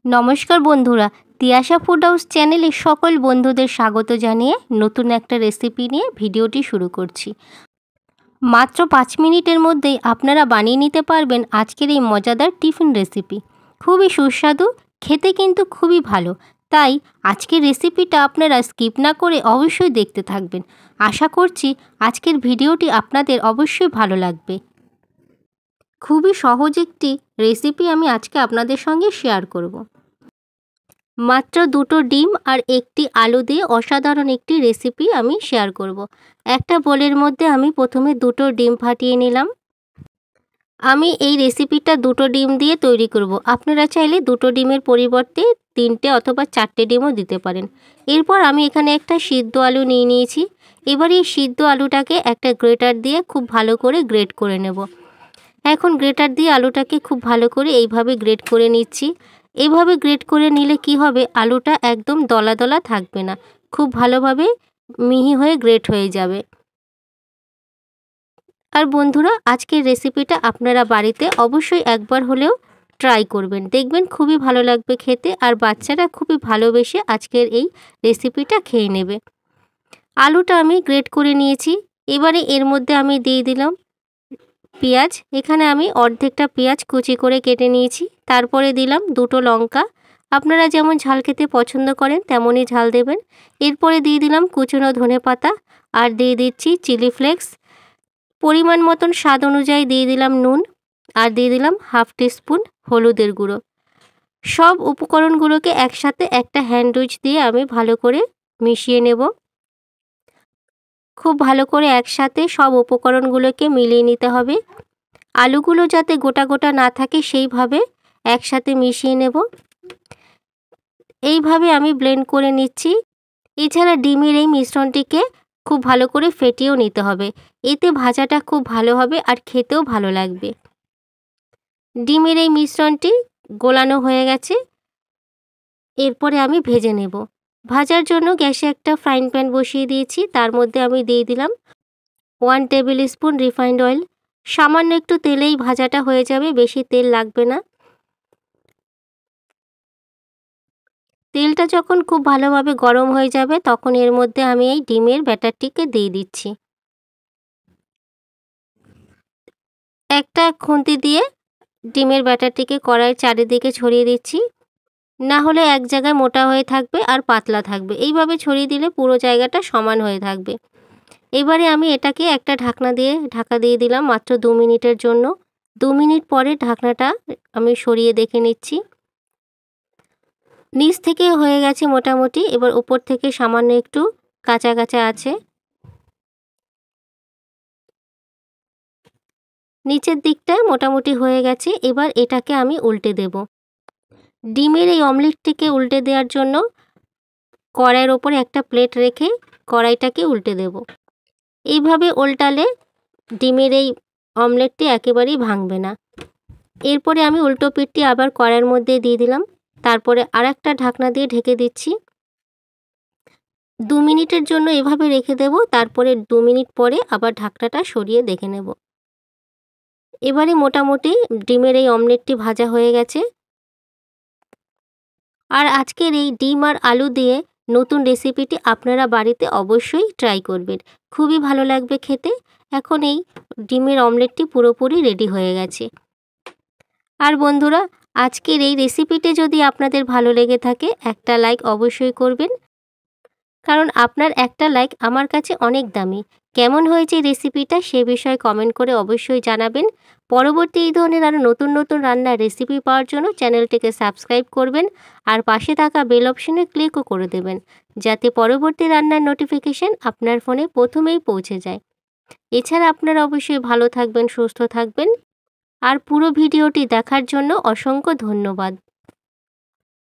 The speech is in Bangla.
নমস্কার বন্ধুরা, তিয়াশা ফুড হাউস চ্যানেলে সকল বন্ধুদের স্বাগত জানিয়ে নতুন একটা রেসিপি নিয়ে ভিডিওটি শুরু করছি। মাত্র 5 মিনিটের মধ্যেই আপনারা বানিয়ে নিতে পারবেন আজকের এই মজাদার টিফিন রেসিপি। খুবই সুস্বাদু, খেতে কিন্তু খুবই ভালো। তাই আজকের রেসিপিটা আপনারা স্কিপ না করে অবশ্যই দেখতে থাকবেন। আশা করছি আজকের ভিডিওটি আপনাদের অবশ্যই ভালো লাগবে। খুবই সহজ একটি রেসিপি আমি আজকে আপনাদের সঙ্গে শেয়ার করব। মাত্র 2টো ডিম আর একটি আলু দিয়ে অসাধারণ একটি রেসিপি আমি শেয়ার করব। একটা বোলের মধ্যে আমি প্রথমে 2টো ডিম ফাটিয়ে নিলাম। আমি এই রেসিপিটা 2টো ডিম দিয়ে তৈরি করব। আপনারা চাইলে 2টো ডিমের পরিবর্তে 3টে অথবা 4টে ডিমও দিতে পারেন। এরপর আমি এখানে একটা সিদ্ধ আলু নিয়ে নিয়েছি। এবার এই সিদ্ধ আলুটাকে একটা গ্রেটার দিয়ে খুব ভালো করে গ্রেট করে নেব। এখন গ্রেটার দিয়ে আলুটাকে খুব ভালো করে এইভাবে গ্রেট করে নিচ্ছি। এইভাবে গ্রেট করে নিলে কি হবে, আলুটা একদম দলা দলা থাকবে না, খুব ভালোভাবে মিহি হয়ে গ্রেট হয়ে যাবে। আর বন্ধুরা, আজকের রেসিপিটা আপনারা বাড়িতে অবশ্যই একবার হলেও ট্রাই করবেন, দেখবেন খুবই ভালো লাগবে খেতে, আর বাচ্চারা খুবই ভালোবেসে আজকের এই রেসিপিটা খেয়ে নেবে। আলুটা আমি গ্রেট করে নিয়েছি। এবারে এর মধ্যে আমি দিয়ে দিলাম পেঁয়াজ। এখানে আমি অর্ধেকটা পেঁয়াজ কুচি করে কেটে নিয়েছি। তারপরে দিলাম 2টো লঙ্কা। আপনারা যেমন ঝাল খেতে পছন্দ করেন তেমনই ঝাল দেবেন। এরপরে দিয়ে দিলাম কুচনো ধনেপাতা আর দিয়ে দিচ্ছি চিলি ফ্লেক্স। পরিমাণ মতন স্বাদ অনুযায়ী দিয়ে দিলাম নুন আর দিয়ে দিলাম হাফ টিস্পুন হলুদের গুঁড়ো। সব উপকরণগুলোকে একসাথে একটা হ্যান্ড উইচ দিয়ে আমি ভালো করে মিশিয়ে নেব। খুব ভালো করে একসাথে সব উপকরণগুলোকে মিলিয়ে নিতে হবে। আলুগুলো যাতে গোটা গোটা না থাকে সেইভাবে একসাথে মিশিয়ে নেব। এইভাবে আমি ব্লেন্ড করে নিচ্ছি। এছাড়া ডিমের এই মিশ্রণটিকে খুব ভালো করে ফেটিয়েও নিতে হবে, এতে ভাজাটা খুব ভালো হবে আর খেতেও ভালো লাগবে। ডিমের এই মিশ্রণটি গোলানো হয়ে গেছে। এরপরে আমি ভেজে নেব। ভাজার জন্য গ্যাসে একটা ফ্রাইং প্যান বসিয়ে দিয়েছি। তার মধ্যে আমি দিয়ে দিলাম 1 টেবিল স্পুন রিফাইন্ড অয়েল। সামান্য একটু তেলেই ভাজাটা হয়ে যাবে, বেশি তেল লাগবে না। তেলটা যখন খুব ভালোভাবে গরম হয়ে যাবে তখন এর মধ্যে আমি এই ডিমের ব্যাটারটিকে দিয়ে দিচ্ছি। একটা খুন্তি দিয়ে ডিমের ব্যাটারটিকে কড়াইয়ের চারিদিকে ছড়িয়ে দিচ্ছি, না হলে এক জায়গায় মোটা হয়ে থাকবে আর পাতলা থাকবে। এইভাবে ছড়িয়ে দিলে পুরো জায়গাটা সমান হয়ে থাকবে। এবারে আমি এটাকে একটা ঢাকা দিয়ে দিলাম মাত্র 2 মিনিটের জন্য। 2 মিনিট পরে ঢাকনাটা আমি সরিয়ে দেখে নিচ্ছি। নিচ থেকে হয়ে গেছে মোটামুটি। এবার উপর থেকে সামান্য একটু কাঁচা কাঁচা আছে। নিচের দিকটা মোটামুটি হয়ে গেছে। এবার এটাকে আমি উল্টে দেব। ডিমের এই অমলেটটিকে উল্টে দেওয়ার জন্য কড়াইয়ের ওপরে একটা প্লেট রেখে কড়াইটাকে উল্টে দেব। এইভাবে উল্টালে ডিমের এই অমলেটটি একেবারেই ভাঙবে না। এরপরে আমি উল্টো পিঠটি আবার কড়াইয়ের মধ্যে দিয়ে দিলাম। তারপরে আরেকটা ঢাকনা দিয়ে ঢেকে দিচ্ছি। 2 মিনিটের জন্য এভাবে রেখে দেব। তারপরে 2 মিনিট পরে আবার ঢাকনাটা সরিয়ে দেখে নেব। এবারে মোটামুটি ডিমের এই অমলেটটি ভাজা হয়ে গেছে। আর আজকের এই ডিম আর আলু দিয়ে নতুন রেসিপিটি আপনারা বাড়িতে অবশ্যই ট্রাই করবেন, খুবই ভালো লাগবে খেতে। এখন এই ডিমের অমলেটটি পুরোপুরি রেডি হয়ে গেছে। আর বন্ধুরা, আজকের এই রেসিপিটি যদি আপনাদের ভালো লেগে থাকে একটা লাইক অবশ্যই করবেন, কারণ আপনার একটা লাইক আমার কাছে অনেক দামি। কেমন হয়েছে রেসিপিটা সে বিষয়ে কমেন্ট করে অবশ্যই জানাবেন। পরবর্তী এই ধরনের আরও নতুন নতুন রান্নার রেসিপি পাওয়ার জন্য চ্যানেলটিকে সাবস্ক্রাইব করবেন আর পাশে থাকা বেল অপশনে ক্লিকও করে দেবেন, যাতে পরবর্তী রান্নার নোটিফিকেশন আপনার ফোনে প্রথমেই পৌঁছে যায়। এছাড়া আপনারা অবশ্যই ভালো থাকবেন, সুস্থ থাকবেন। আর পুরো ভিডিওটি দেখার জন্য অসংখ্য ধন্যবাদ।